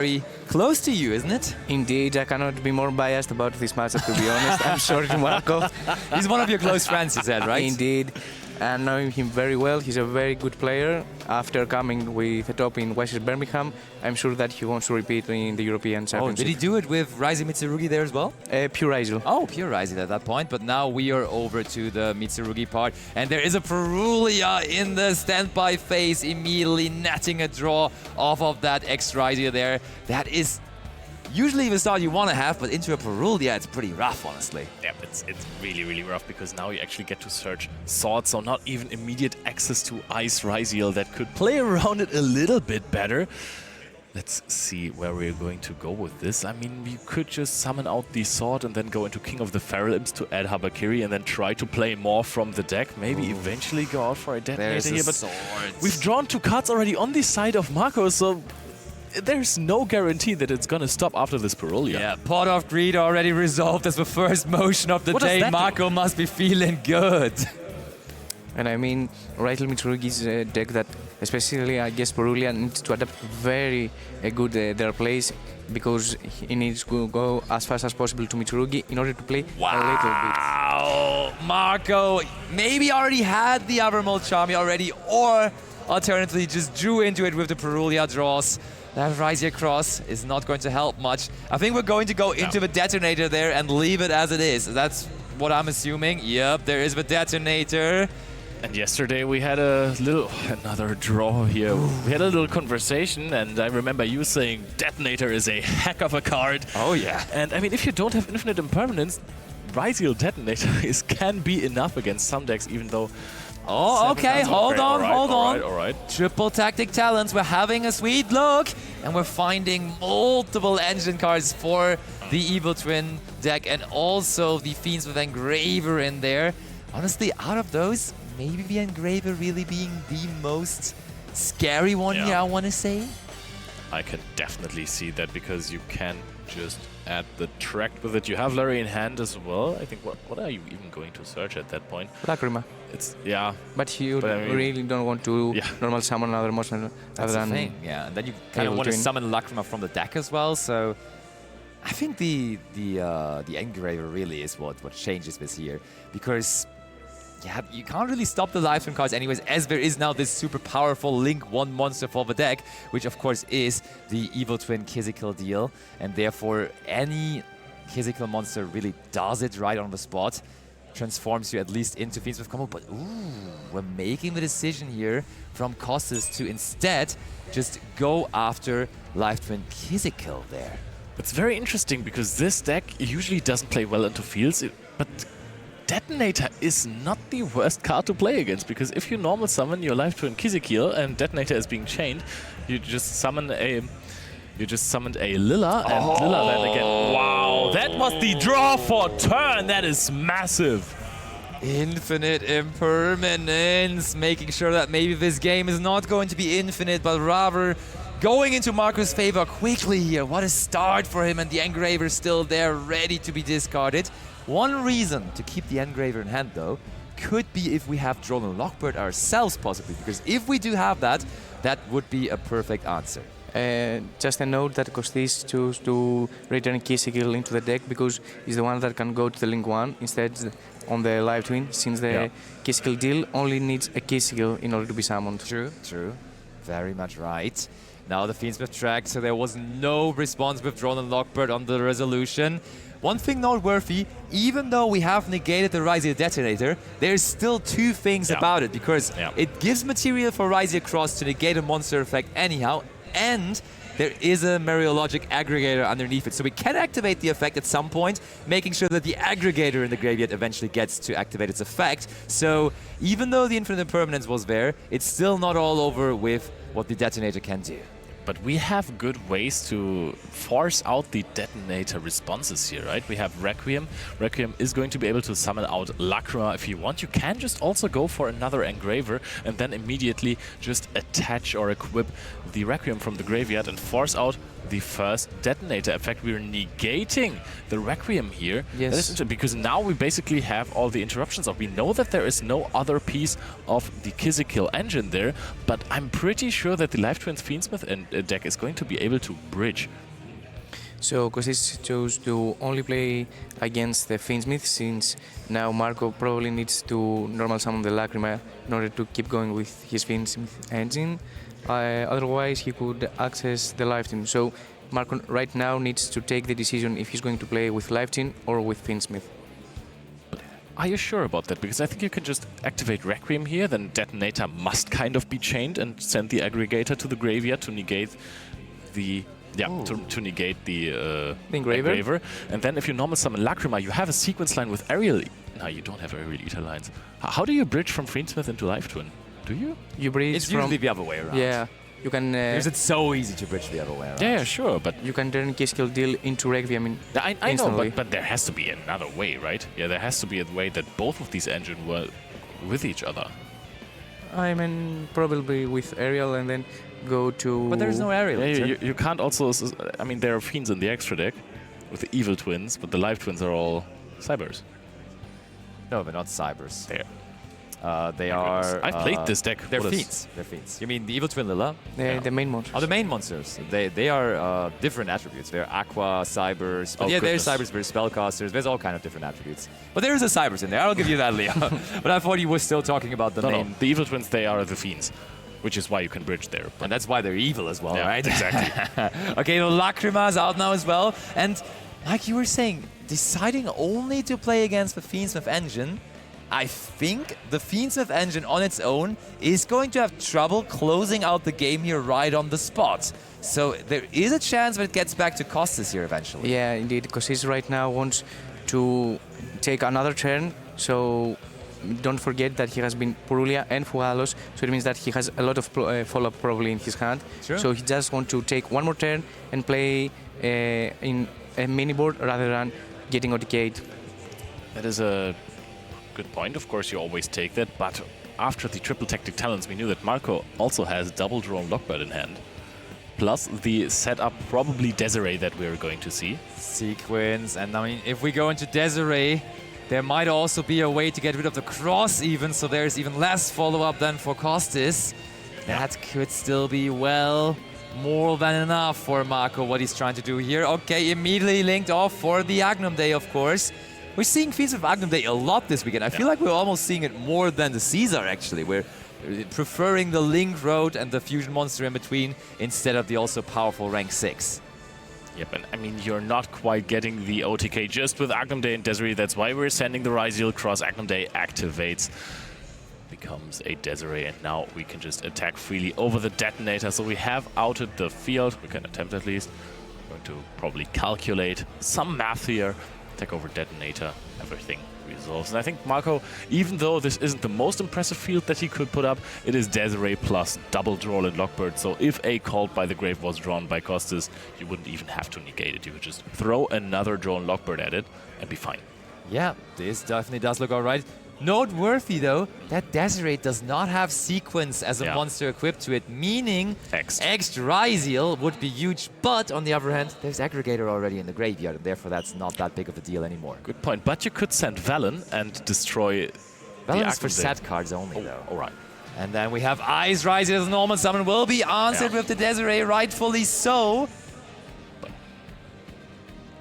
very close to you, isn't it? Indeed, I cannot be more biased about this matchup, to be honest. I'm sorry to Marco. He's one of your close friends, you said, right? Indeed. And knowing him very well, he's a very good player. After coming with a top in West Birmingham, I'm sure that he wants to repeat in the European Championship. Oh, did he do it with Ryzeal Mitsurugi there as well? Pure Ryzeal. Oh, pure Ryzeal at that point. But now we are over to the Mitsurugi part. And there is a Perulia in the standby phase, immediately netting a draw off of that Ryzeal there. That is usually the start you want to have, but into a Perulia, it's pretty rough, honestly. Yeah, it's really, really rough because now you actually get to search swords, so not even immediate access to Ice Ryzeal that could play around it a little bit better. Let's see where we're going to go with this. I mean, we could just summon out the sword and then go into King of the Feral Imps to add Habakiri and then try to play more from the deck. Maybe eventually go out for a detonator here, but we've drawn 2 cards already on the side of Marco, so there's no guarantee that it's gonna stop after this Perulia. Yeah, Pot of Greed already resolved as the first motion of the day. Marco must be feeling good. And I mean, Ryzeal Mitsurugi's deck that, especially I guess Perulia needs to adapt very good their plays, because he needs to go as fast as possible to Mitsurugi in order to play a little bit. Wow! Marco maybe already had the Avermold Charmy already, or alternatively just drew into it with the Perulia draws. That Ryzeal cross is not going to help much. I think we're going to go into the detonator there and leave it as it is. That's what I'm assuming. Yep, there is the detonator. And yesterday we had another draw here. We had a little conversation, and I remember you saying Detonator is a heck of a card. Oh yeah. And I mean, if you don't have infinite impermanence, Ryzeal Detonator can be enough against some decks, even though... Oh, okay, hold on. All right. Triple Tactic Talents, we're having a sweet look, and we're finding multiple engine cards for the Evil Twin deck, and also the Fiendsmith Engraver in there. Honestly, out of those, maybe the Engraver really being the most scary one here, I want to say. I can definitely see that, because you can just add the Tract with it. You have Larry in hand as well. I think, what are you even going to search at that point? Lacrima. It's, But you really don't want to normal summon another monster other than... Thing. Yeah, and then you kind of want to summon Lacrima from the deck as well, so... I think the Engraver really is what changes this here, because... Yeah, you can't really stop the live stream cards anyways, as there is now this super powerful Link 1 monster for the deck, which of course is the Evil Twin Kizikil deal, and therefore any Kizikil monster really does it right on the spot, transforms you at least into Fiendsmith combo, but we're making the decision here from Kostas to instead just go after Live Twin Kizikil there. It's very interesting, because this deck usually doesn't play well into fields, but Detonator is not the worst card to play against, because if you normal summon your Live Twin Kizikil and Detonator is being chained, you just summoned a Lilla, and Lilla then again. Wow, that was the draw for turn. That is massive. Infinite impermanence, making sure that maybe this game is not going to be infinite, but rather going into Marco's favor quickly here. What a start for him, and the Engraver still there, ready to be discarded. One reason to keep the Engraver in hand, though, could be if we have Drone and Lockbird ourselves, possibly, because if we do have that, that would be a perfect answer. Just a note that Kostis chose to return Kizikil into the deck because he's the one that can go to the Link 1 instead on the Live Twin, since the Kizikil deal only needs a Kizikil in order to be summoned. True. Very much right. Now the Fiendsmith track, so there was no response with Drone and Lockbird on the resolution. One thing noteworthy, even though we have negated the Ryzeal Detonator, there's still 2 things about it, because it gives material for Ryzeal Cross to negate a monster effect anyhow, and there is a Mariologic Aggregator underneath it, so we can activate the effect at some point, making sure that the Aggregator in the graveyard eventually gets to activate its effect. So even though the Infinite Impermanence was there, it's still not all over with what the Detonator can do. But we have good ways to force out the Detonator responses here, right? We have Requiem. Requiem is going to be able to summon out Lacrima if you want. You can just also go for another Engraver and then immediately just attach or equip the Requiem from the graveyard and force out the first detonator. In fact, we're negating the Requiem here. Yes. That is interesting, because now we basically have all the interruptions off. We know that there is no other piece of the Kill engine there, but I'm pretty sure that the Live Twins Fiendsmith deck is going to be able to bridge. So Kostis chose to only play against the Fiendsmith, since now Marco probably needs to normal summon the Lacrima in order to keep going with his Fiendsmith engine. Otherwise he could access the Live Team. So Marco right now needs to take the decision if he's going to play with Live Team or with Fiendsmith. Are you sure about that? Because I think you can just activate Requiem here, then Detonator must kind of be chained and send the Aggregator to the graveyard to negate the... Yeah, to negate the engraver. And then if you normal summon Lacrima, you have a sequence line with Aerial... No, you don't have Aerial Ether lines. How do you bridge from Fiendsmith into Live Twin? Do you? You bridge it's usually the other way around. Yeah, you can... because it's so easy to bridge the other way around. Yeah, sure, but... You can turn K-Skill Deal into Requiem I know, but there has to be another way, right? Yeah, there has to be a way that both of these engines work with each other. I mean, probably with Aerial and then go to... But there's no Aerial. Yeah, you can't also... I mean, there are Fiends in the extra deck with the Evil Twins, but the Live Twins are all Cybers. No, they're not Cybers. They are... are... I've played this deck. They're Fiends. They're Fiends. You mean the Evil Twin Lilla? The main monsters. Oh, the main monsters. They are different attributes. They're Aqua, Cybers. But yeah, there's Cybers, there's Spellcasters. There's all kind of different attributes. But there is a Cybers in there. I'll give you that, Leo. But I thought you were still talking about the main... No, the Evil Twins, they are the Fiends, which is why you can bridge there. And that's why they're evil as well, right? Exactly. Okay, the Lacrima is out now as well. And like you were saying, deciding only to play against the Fiendsmith engine, I think the Fiendsmith engine on its own is going to have trouble closing out the game here right on the spot. So there is a chance that it gets back to Kostis here eventually. Yeah, indeed, because he right now wants to take another turn, so don't forget that he has been Purulia and Fugalos, so it means that he has a lot of follow-up probably in his hand. Sure. So he just wants to take one more turn and play in a mini-board rather than getting OTK'd. That is a good point. Of course, you always take that, but after the triple tactic talents, we knew that Marco also has double drawn Lockbird in hand. Plus the setup probably Desiree that we're going to see. Sequence, and I mean, if we go into Desiree, there might also be a way to get rid of the cross even, so there's even less follow-up than for Kostis. That could still be, well, more than enough for Marco, what he's trying to do here. Okay, immediately linked off for the Agnum Day, of course. We're seeing Fiends of Agnum Day a lot this weekend. I feel like we're almost seeing it more than the Caesar, actually. We're preferring the Link Road and the Fusion Monster in between instead of the also powerful rank 6. Yep, and I mean, you're not quite getting the OTK just with Agnum Day and Desiree. That's why we're sending the Ryzeal cross. Agnum Day activates, becomes a Desiree, and now we can just attack freely over the detonator. So we have outed the field. We can attempt at least. We're going to probably calculate some math here. Attack over detonator, everything resolves. And I think Marco, even though this isn't the most impressive field that he could put up, it is Desiree plus double draw and Lockbird. So if a Called by the Grave was drawn by Kostis, you wouldn't even have to negate it. You would just throw another drawn Lockbird at it and be fine. Yeah, this definitely does look alright. Noteworthy though, that Desiree does not have sequence as a monster equipped to it, meaning X Ryzeal would be huge, but on the other hand, there's Aggregator already in the graveyard, and therefore that's not that big of a deal anymore. Good point, but you could send Velen and destroy Velen is for set cards only though. Alright. And then we have Ice Ryzeal as a normal summon, will be answered with the Desiree, rightfully so.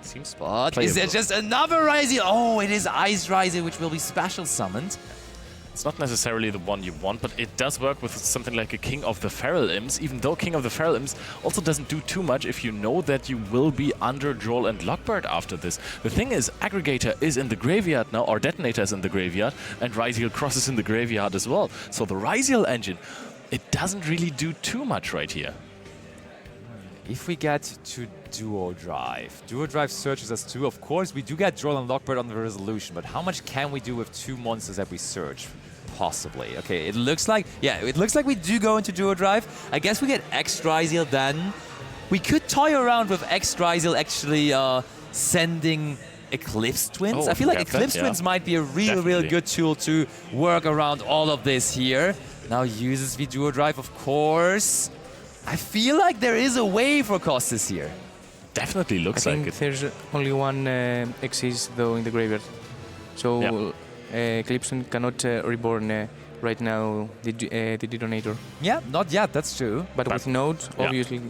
Seems but is there just another Ryzeal? Oh, it is Ice Ryzeal, which will be special summoned. It's not necessarily the one you want, but it does work with something like a King of the Feral Imps, even though King of the Feral Imps also doesn't do too much if you know that you will be under Droll and Lockbird after this. The thing is, Aggregator is in the graveyard now, or Detonator is in the graveyard, and Ryzeal Cross is in the graveyard as well. So the Ryzeal engine, it doesn't really do too much right here. If we get to Duo Drive searches us too. Of course, we do get Droll and Lockbird on the resolution, but how much can we do with two monsters that we search? Possibly. Okay, it looks like, we do go into Duo Drive. I guess we get X Ryzeal then. We could toy around with X Ryzeal actually sending Eclipse Twins. Oh, I feel like Eclipse Twins might be a real good tool to work around all of this here. Now uses the Duo Drive, of course. I feel like there is a way for Costas here. Definitely looks I like think it. there's only one Xyz though in the graveyard. So Clipson cannot reborn right now the detonator. Yeah, not yet, that's true. But with Node, obviously,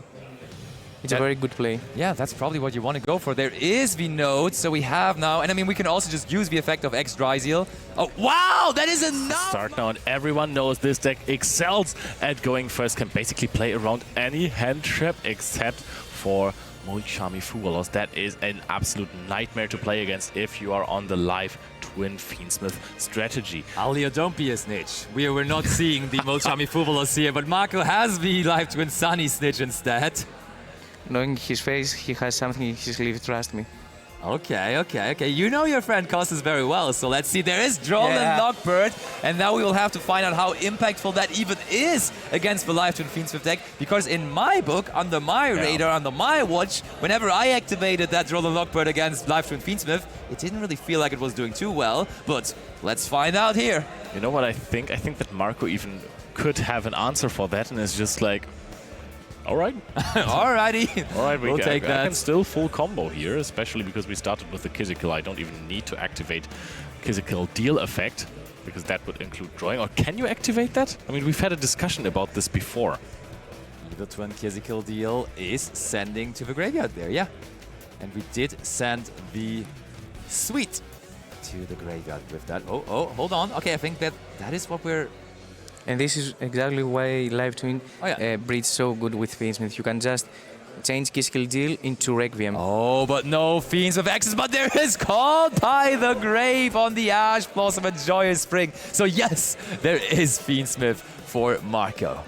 it's a very good play. Yeah, that's probably what you want to go for. There is the Node, so we have now, and I mean, we can also just use the effect of X Ryzeal. Oh, wow, that is enough! Start now, and everyone knows this deck excels at going first, can basically play around any hand trap except for Mulchami Fugalos. That is an absolute nightmare to play against if you are on the live Twin Fiendsmith strategy. Alia, don't be a snitch. We're not seeing the Mulchami Fugalos here, but Marco has the live Twin Sunny snitch instead. Knowing his face, he has something in his sleeve, trust me. Okay. You know your friend Costas very well, so let's see. There is Droll and Lockbird, and now we will have to find out how impactful that even is against the live Twin Fiendsmith deck, because in my book, under my radar, under my watch, whenever I activated that Droll and Lockbird against live Twin Fiendsmith, it didn't really feel like it was doing too well, but let's find out here. You know what I think? I think that Marco even could have an answer for that, and it's just like, all right. Alrighty. All right, we'll take that. I can still full combo here, especially because we started with the Quizzical. I don't even need to activate Quizzical deal effect, because that would include drawing. Or can you activate that? I mean, we've had a discussion about this before. The Twin Quizzical deal is sending to the graveyard there, yeah. And we did send the Sweet to the graveyard with that. Oh, hold on. Okay, I think that is what we're... And this is exactly why Live Twin breeds so good with Fiendsmith. You can just change Quizzical Deal into Requiem. Oh, but no Fiends with Access, but there is Called by the Grave on the Ash Blossom and Joyous Spring. So yes, there is Fiendsmith for Marco.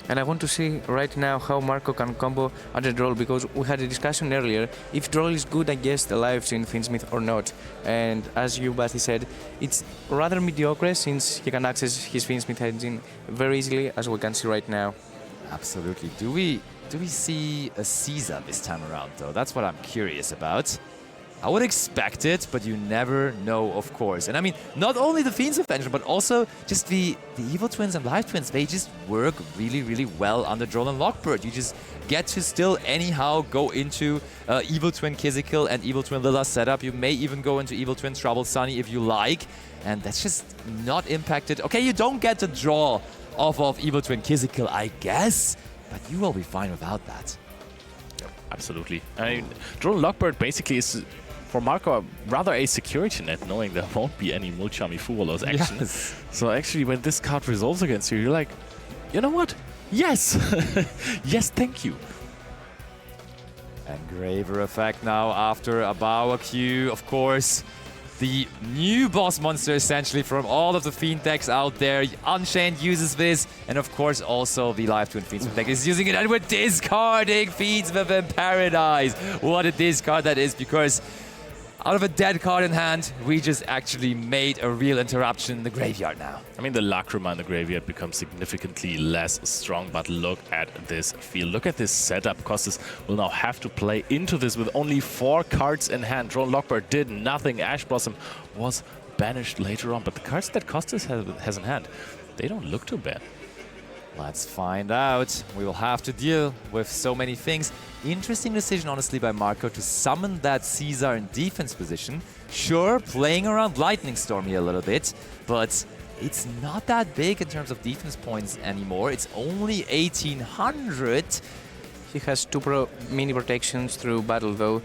And I want to see right now how Marco can combo under Droll, because we had a discussion earlier if Droll is good against the live Twin Fiendsmith or not. And as you, Basti, said, it's rather mediocre since he can access his Fiendsmith engine very easily, as we can see right now. Absolutely. Do we see a Caesar this time around, though? That's what I'm curious about. I would expect it, but you never know, of course. And I mean, not only the Fiendsmith engine, but also just the Evil Twins and Live Twins, they just work really, really well under Droll and Lockbird. You just get to still anyhow go into Evil Twin Quizzical and Evil Twin Lila setup. You may even go into Evil Twin Troubled Sunny if you like, and that's just not impacted. Okay, you don't get the draw off of Evil Twin Quizzical, I guess, but you will be fine without that. Absolutely. I mean, Droll and Lockbird basically is, for Marco, rather a security net, knowing there won't be any Mulchami Fugalos action. Yes. So actually, when this card resolves against you, you're like, you know what? Yes! Yes, thank you. Engraver effect now after a Bower Q, of course. The new boss monster, essentially, from all of the Fiend decks out there. Unchained uses this, and of course also the Live Twin Fiendsmith deck is using it, and we're discarding Fiendsmith in Paradise. What a discard that is, because out of a dead card in hand, we just actually made a real interruption in the graveyard now. I mean, the Lacrima in the graveyard becomes significantly less strong, but look at this field. Look at this setup. Costas will now have to play into this with only 4 cards in hand. Droll and Lockbird did nothing. Ash Blossom was banished later on, but the cards that Costas has in hand, they don't look too bad. Let's find out. We will have to deal with so many things. Interesting decision, honestly, by Marco to summon that Caesar in defense position. Sure, playing around Lightning Storm here a little bit, but it's not that big in terms of defense points anymore. It's only 1800. He has 2 mini protections through battle, though,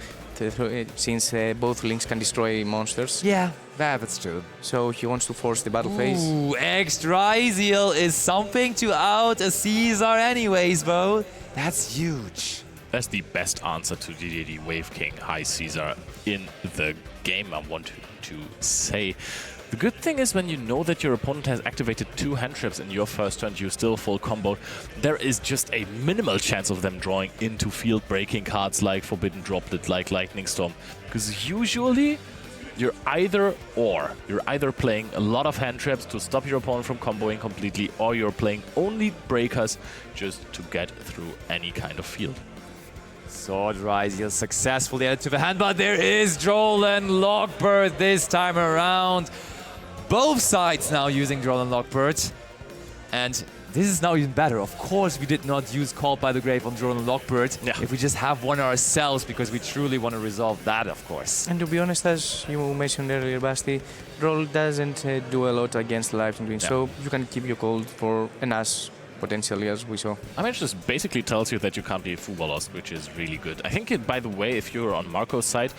since both links can destroy monsters. Yeah, that's true. So he wants to force the battle phase. Ooh, X Ryzeal is something to out a Caesar anyways, though. That's huge. That's the best answer to DDD Wave King High Caesar in the game, I want to say. The good thing is when you know that your opponent has activated 2 hand traps in your first turn, you still full combo, there is just a minimal chance of them drawing into field-breaking cards like Forbidden Droplet, like Lightning Storm. Because usually, you're either playing a lot of hand traps to stop your opponent from comboing completely, or you're playing only breakers just to get through any kind of field. Sword Ryzeal successfully added to the hand, but there is Droll and Lockbird this time around. Both sides now using Droll and Lockbird. And this is now even better. Of course, we did not use Called by the Grave on Drone and Lockbird. Yeah. If we just have one ourselves, because we truly want to resolve that, of course. And to be honest, as you mentioned earlier, Basti, Roll doesn't do a lot against live twin, so you can keep your Cold for an As potentially, as we saw. I mean, it just basically tells you that you can't be Fuba lost, which is really good. I think, by the way, if you're on Marco's side,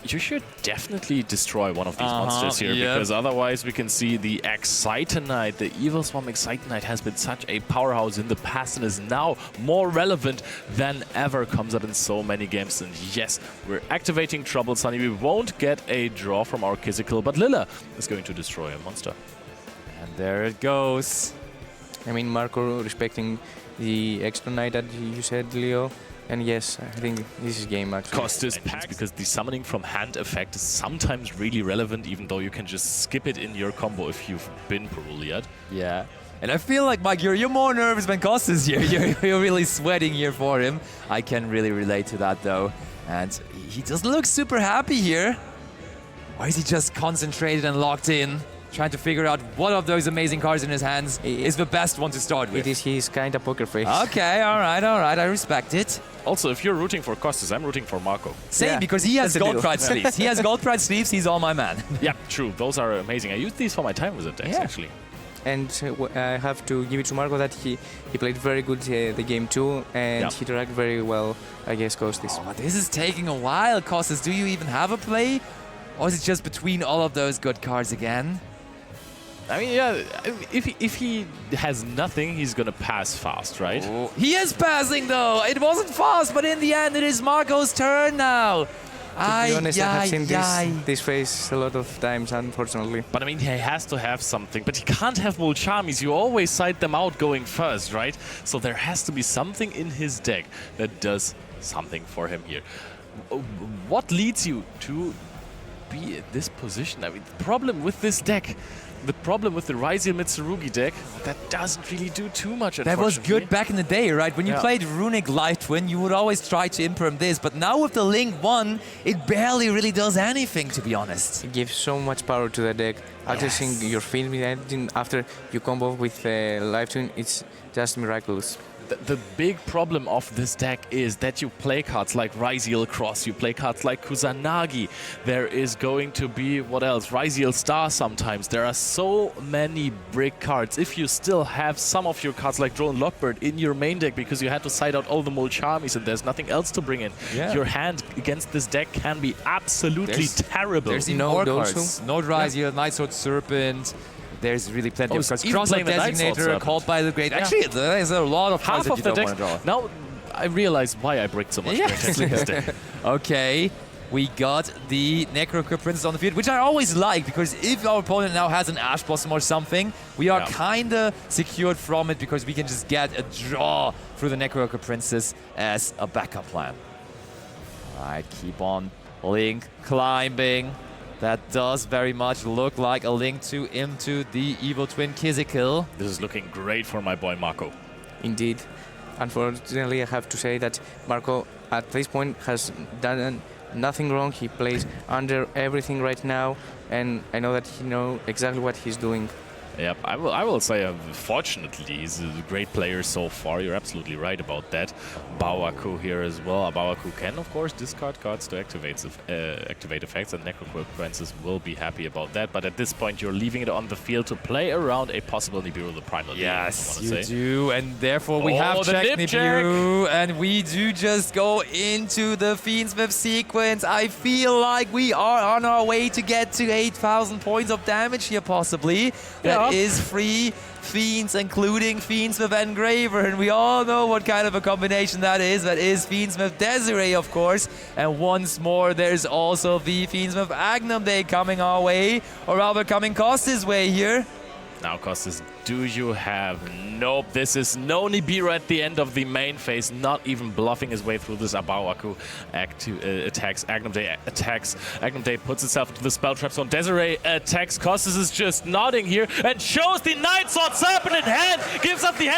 you should definitely destroy one of these monsters here, because otherwise we can see the Excitonite, the Evil Swarm Excitonite has been such a powerhouse in the past and is now more relevant than ever, comes up in so many games. And yes, we're activating Trouble Sunny. We won't get a draw from our Kizikil, but Lilla is going to destroy a monster. And there it goes. I mean, Marco respecting the extra knight that you said, Leo. And yes, I think this is game actually. Costas packs, because the summoning from hand effect is sometimes really relevant, even though you can just skip it in your combo if you've been Peruliad. Yeah. And I feel like, Mike, you're more nervous when Costas here. You're really sweating here for him. I can really relate to that, though. And he doesn't look super happy here. Or is he just concentrated and locked in, trying to figure out what of those amazing cards in his hands is the best one to start with? It is his kind of poker face. Okay, all right, I respect it. Also, if you're rooting for Costas, I'm rooting for Marco. Same, because he has gold pride sleeves. He has gold pride sleeves, he's all my man. Yeah, true, those are amazing. I use these for my time wizard decks, actually. And I have to give it to Marco that he played very good the game too, and he interacted very well against Costas. Oh, but this is taking a while, Costas. Do you even have a play? Or is it just between all of those good cards again? I mean, yeah, if he has nothing, he's gonna pass fast, right? Oh, he is passing, though. It wasn't fast, but in the end, it is Marco's turn now. To be honest, I have seen this face a lot of times, unfortunately. But I mean, he has to have something. But he can't have Mulchamis. You always side them out going first, right? So there has to be something in his deck that does something for him here. What leads you to be in this position? I mean, the problem with this deck, the problem with the Ryzeal Mitsurugi deck, that doesn't really do too much. That was good back in the day, right? When you played Runic Light Twin, you would always try to imperm this, but now with the Link 1, it barely really does anything, to be honest. It gives so much power to the deck. Accessing your Fiendsmith after you combo with Live Twin, it's just miraculous. The big problem of this deck is that you play cards like Ryzeal Cross, you play cards like Kusanagi. There is going to be, what else? Ryzeal Star sometimes. There are so many brick cards. If you still have some of your cards like Drone Lockbird in your main deck because you had to side out all the Mulchamis and there's nothing else to bring in, your hand against this deck can be absolutely terrible. There's even more cards. No Ryzeal, Night Sword Serpent. There's really plenty of cards. Cross-up Designator, Called by the Great. Actually, there's a lot of cards that you don't want to draw. Now, I realize why I bricked so much in this deck. Okay, we got the Necrocrypt Princess on the field, which I always like, because if our opponent now has an Ash Blossom or something, we are kind of secured from it, because we can just get a draw through the Necrocrypt Princess as a backup plan. All right, keep on Link climbing. That does very much look like a link into the Evil Twin Kizikil. This is looking great for my boy Marco. Indeed. Unfortunately, I have to say that Marco, at this point, has done nothing wrong. He plays under everything right now, and I know that he knows exactly what he's doing. Yep, I will say, fortunately, he's a great player so far. You're absolutely right about that. Bawaku here as well. Bawaku can, of course, discard cards to activate effects, and Necrocrypt Princess will be happy about that. But at this point, you're leaving it on the field to play around a possible Nibiru the Primal. Yes, you do, and therefore we have checked Nibiru, and we do just go into the Fiendsmith sequence. I feel like we are on our way to get to 8,000 points of damage here, possibly. That is 3 Fiends, including Fiendsmith Engraver, and we all know what kind of a combination that is. That is Fiendsmith Desiree, of course, and once more there's also the Fiendsmith Agnum coming our way, or rather coming Costas' way here. Now, Costas, do you have... Nope, this is no Nibiru at the end of the main phase, not even bluffing his way through this. Abawaku attacks, Agnum attacks, Agnum puts itself into the spell trap zone, Desiree attacks, Costas is just nodding here and shows the Night Sword Serpent in hand, gives up the hand.